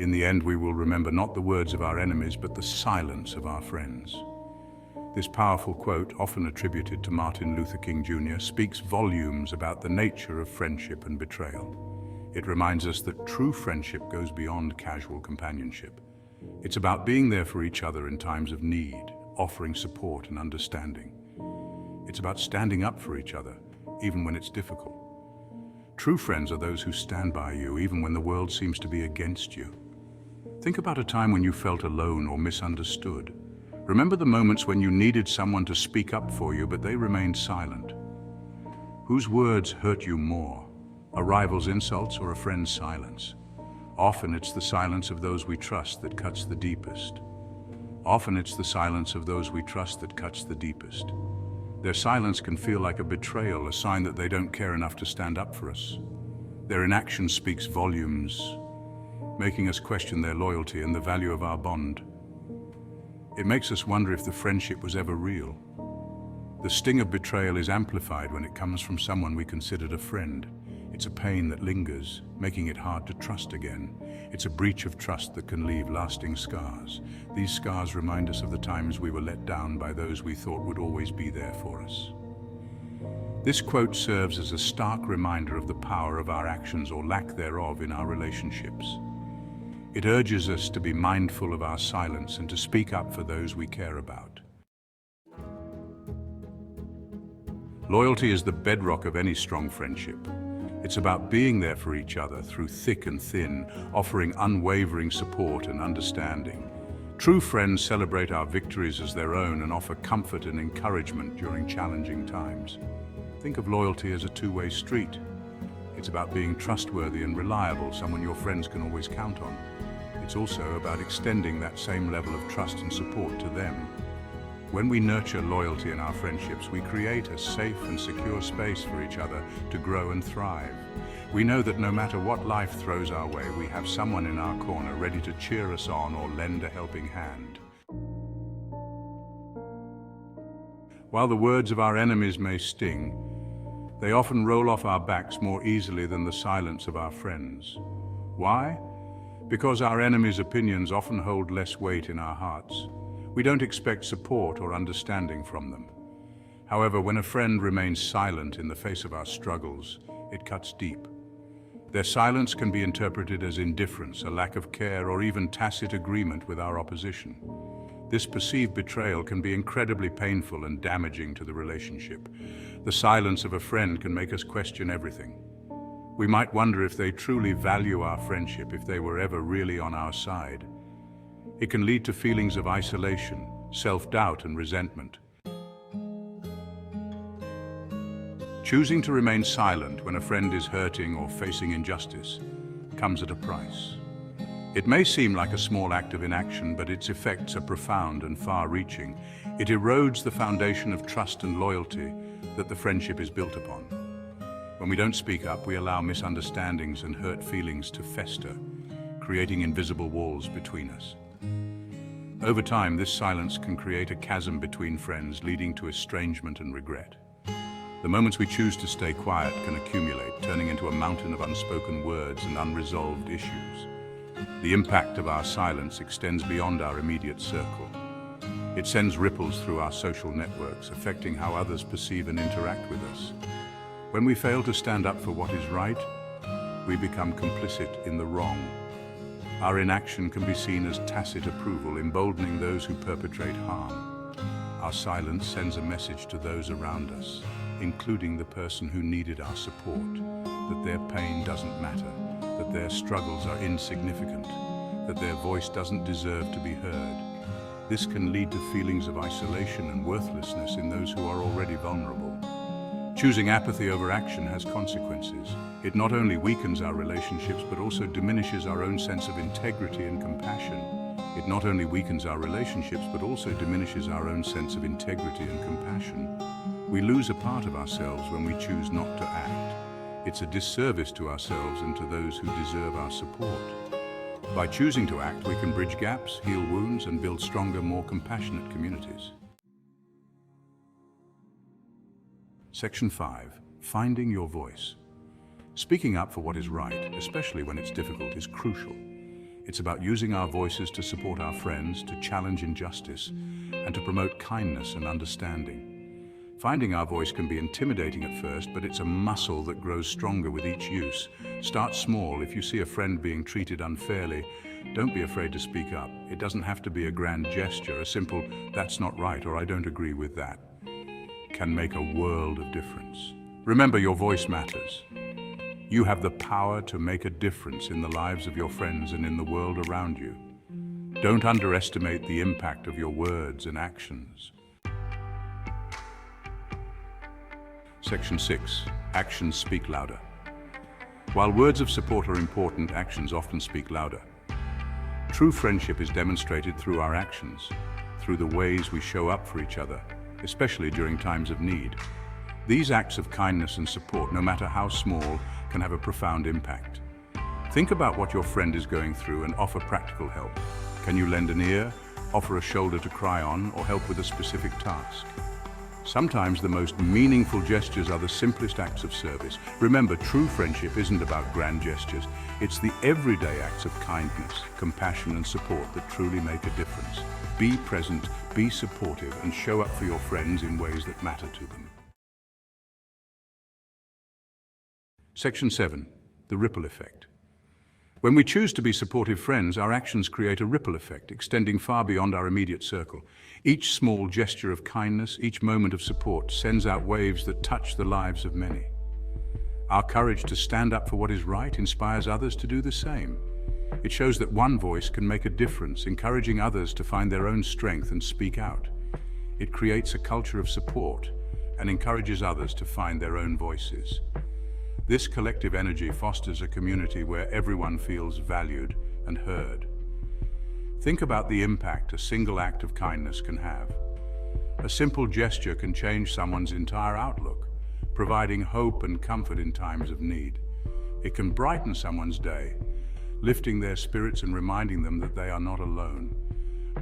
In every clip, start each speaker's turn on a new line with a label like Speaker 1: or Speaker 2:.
Speaker 1: In the end, we will remember not the words of our enemies, but the silence of our friends. This powerful quote, often attributed to Martin Luther King Jr., speaks volumes about the nature of friendship and betrayal. It reminds us that true friendship goes beyond casual companionship. It's about being there for each other in times of need, offering support and understanding. It's about standing up for each other, even when it's difficult. True friends are those who stand by you, even when the world seems to be against you. Think about a time when you felt alone or misunderstood. Remember the moments when you needed someone to speak up for you, but they remained silent. Whose words hurt you more? A rival's insults or a friend's silence? Often it's the silence of those we trust that cuts the deepest. Often it's the silence of those we trust that cuts the deepest. Their silence can feel like a betrayal, a sign that they don't care enough to stand up for us. Their inaction speaks volumes, making us question their loyalty and the value of our bond. It makes us wonder if the friendship was ever real. The sting of betrayal is amplified when it comes from someone we considered a friend. It's a pain that lingers, making it hard to trust again. It's a breach of trust that can leave lasting scars. These scars remind us of the times we were let down by those we thought would always be there for us. This quote serves as a stark reminder of the power of our actions or lack thereof in our relationships. It urges us to be mindful of our silence and to speak up for those we care about. Loyalty is the bedrock of any strong friendship. It's about being there for each other through thick and thin, offering unwavering support and understanding. True friends celebrate our victories as their own and offer comfort and encouragement during challenging times. Think of loyalty as a two-way street. It's about being trustworthy and reliable, someone your friends can always count on. It's also about extending that same level of trust and support to them. When we nurture loyalty in our friendships, we create a safe and secure space for each other to grow and thrive. We know that no matter what life throws our way, we have someone in our corner ready to cheer us on or lend a helping hand. While the words of our enemies may sting, they often roll off our backs more easily than the silence of our friends. Why? Because our enemies' opinions often hold less weight in our hearts. We don't expect support or understanding from them. However, when a friend remains silent in the face of our struggles, it cuts deep. Their silence can be interpreted as indifference, a lack of care, or even tacit agreement with our opposition. This perceived betrayal can be incredibly painful and damaging to the relationship. The silence of a friend can make us question everything. We might wonder if they truly value our friendship, if they were ever really on our side. It can lead to feelings of isolation, self-doubt, and resentment. Choosing to remain silent when a friend is hurting or facing injustice comes at a price. It may seem like a small act of inaction, but its effects are profound and far-reaching. It erodes the foundation of trust and loyalty that the friendship is built upon. When we don't speak up, we allow misunderstandings and hurt feelings to fester, creating invisible walls between us. Over time, this silence can create a chasm between friends, leading to estrangement and regret. The moments we choose to stay quiet can accumulate, turning into a mountain of unspoken words and unresolved issues. The impact of our silence extends beyond our immediate circle. It sends ripples through our social networks, affecting how others perceive and interact with us. When we fail to stand up for what is right, we become complicit in the wrong. Our inaction can be seen as tacit approval, emboldening those who perpetrate harm. Our silence sends a message to those around us, including the person who needed our support, that their pain doesn't matter, that their struggles are insignificant, that their voice doesn't deserve to be heard. This can lead to feelings of isolation and worthlessness in those who are already vulnerable. Choosing apathy over action has consequences. It not only weakens our relationships, but also diminishes our own sense of integrity and compassion. It not only weakens our relationships, but also diminishes our own sense of integrity and compassion. We lose a part of ourselves when we choose not to act. It's a disservice to ourselves and to those who deserve our support. By choosing to act, we can bridge gaps, heal wounds, and build stronger, more compassionate communities. Section 5. Finding your voice. Speaking up for what is right, especially when it's difficult, is crucial. It's about using our voices to support our friends, to challenge injustice, and to promote kindness and understanding. Finding our voice can be intimidating at first, but it's a muscle that grows stronger with each use. Start small. If you see a friend being treated unfairly, don't be afraid to speak up. It doesn't have to be a grand gesture. A simple, "That's not right," or "I don't agree with that," can make a world of difference. Remember, your voice matters. You have the power to make a difference in the lives of your friends and in the world around you. Don't underestimate the impact of your words and actions. Section 6. Actions speak louder. While words of support are important, actions often speak louder. True friendship is demonstrated through our actions, through the ways we show up for each other, especially during times of need. These acts of kindness and support, no matter how small, can have a profound impact. Think about what your friend is going through and offer practical help. Can you lend an ear, offer a shoulder to cry on, or help with a specific task? Sometimes the most meaningful gestures are the simplest acts of service. Remember, true friendship isn't about grand gestures. It's the everyday acts of kindness, compassion, and support that truly make a difference. Be present, be supportive, and show up for your friends in ways that matter to them. Section 7. The ripple effect. When we choose to be supportive friends, our actions create a ripple effect, extending far beyond our immediate circle. Each small gesture of kindness, each moment of support, sends out waves that touch the lives of many. Our courage to stand up for what is right inspires others to do the same. It shows that one voice can make a difference, encouraging others to find their own strength and speak out. It creates a culture of support and encourages others to find their own voices. This collective energy fosters a community where everyone feels valued and heard. Think about the impact a single act of kindness can have. A simple gesture can change someone's entire outlook, providing hope and comfort in times of need. It can brighten someone's day, lifting their spirits and reminding them that they are not alone.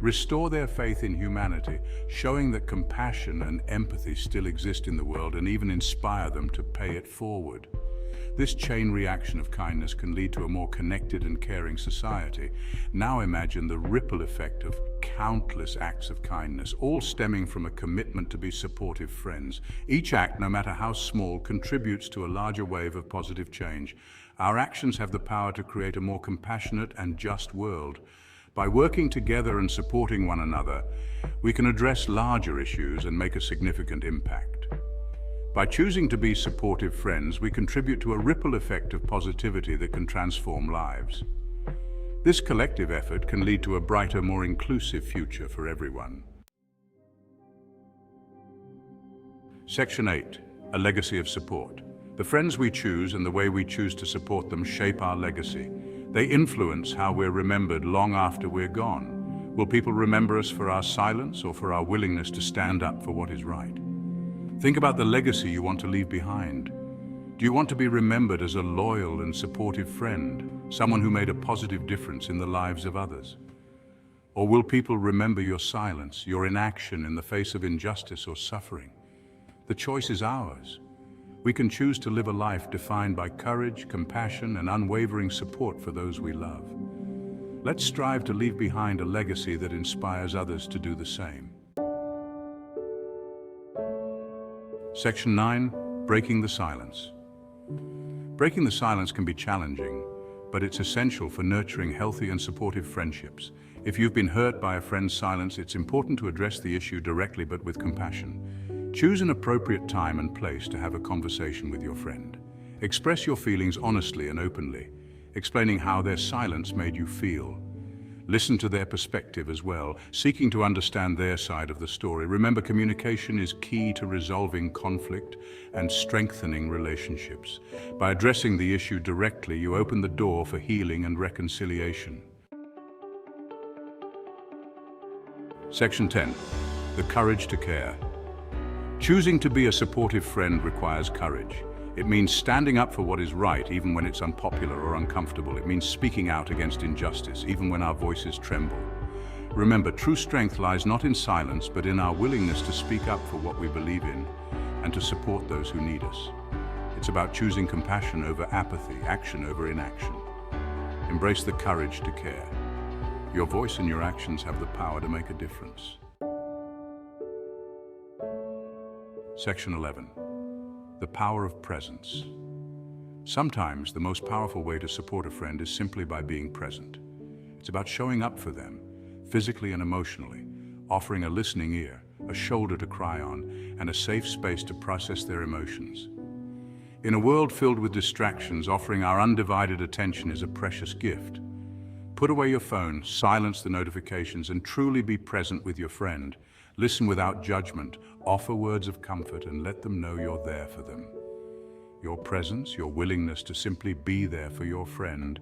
Speaker 1: Restore their faith in humanity, showing that compassion and empathy still exist in the world, and even inspire them to pay it forward. This chain reaction of kindness can lead to a more connected and caring society. Now imagine the ripple effect of countless acts of kindness, all stemming from a commitment to be supportive friends. Each act, no matter how small, contributes to a larger wave of positive change. Our actions have the power to create a more compassionate and just world. By working together and supporting one another, we can address larger issues and make a significant impact. By choosing to be supportive friends, we contribute to a ripple effect of positivity that can transform lives. This collective effort can lead to a brighter, more inclusive future for everyone. Section 8. A legacy of support. The friends we choose and the way we choose to support them shape our legacy. They influence how we're remembered long after we're gone. Will people remember us for our silence or for our willingness to stand up for what is right? Think about the legacy you want to leave behind. Do you want to be remembered as a loyal and supportive friend, someone who made a positive difference in the lives of others? Or will people remember your silence, your inaction in the face of injustice or suffering? The choice is ours. We can choose to live a life defined by courage, compassion, and unwavering support for those we love. Let's strive to leave behind a legacy that inspires others to do the same. Section 9. Breaking the silence. Breaking the silence can be challenging, but it's essential for nurturing healthy and supportive friendships. If you've been hurt by a friend's silence, it's important to address the issue directly but with compassion. Choose an appropriate time and place to have a conversation with your friend. Express your feelings honestly and openly, explaining how their silence made you feel. Listen to their perspective as well, seeking to understand their side of the story. Remember, communication is key to resolving conflict and strengthening relationships. By addressing the issue directly, you open the door for healing and reconciliation. Section 10. The courage to care. Choosing to be a supportive friend requires courage. It means standing up for what is right, even when it's unpopular or uncomfortable. It means speaking out against injustice, even when our voices tremble. Remember, true strength lies not in silence, but in our willingness to speak up for what we believe in and to support those who need us. It's about choosing compassion over apathy, action over inaction. Embrace the courage to care. Your voice and your actions have the power to make a difference. Section 11. The power of presence. Sometimes the most powerful way to support a friend is simply by being present. It's about showing up for them, physically and emotionally, offering a listening ear, a shoulder to cry on, and a safe space to process their emotions. In a world filled with distractions, offering our undivided attention is a precious gift. Put away your phone, silence the notifications, and truly be present with your friend. Listen without judgment, offer words of comfort, and let them know you're there for them. Your presence, your willingness to simply be there for your friend,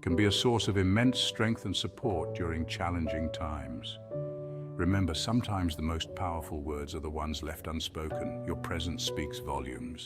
Speaker 1: can be a source of immense strength and support during challenging times. Remember, sometimes the most powerful words are the ones left unspoken. Your presence speaks volumes.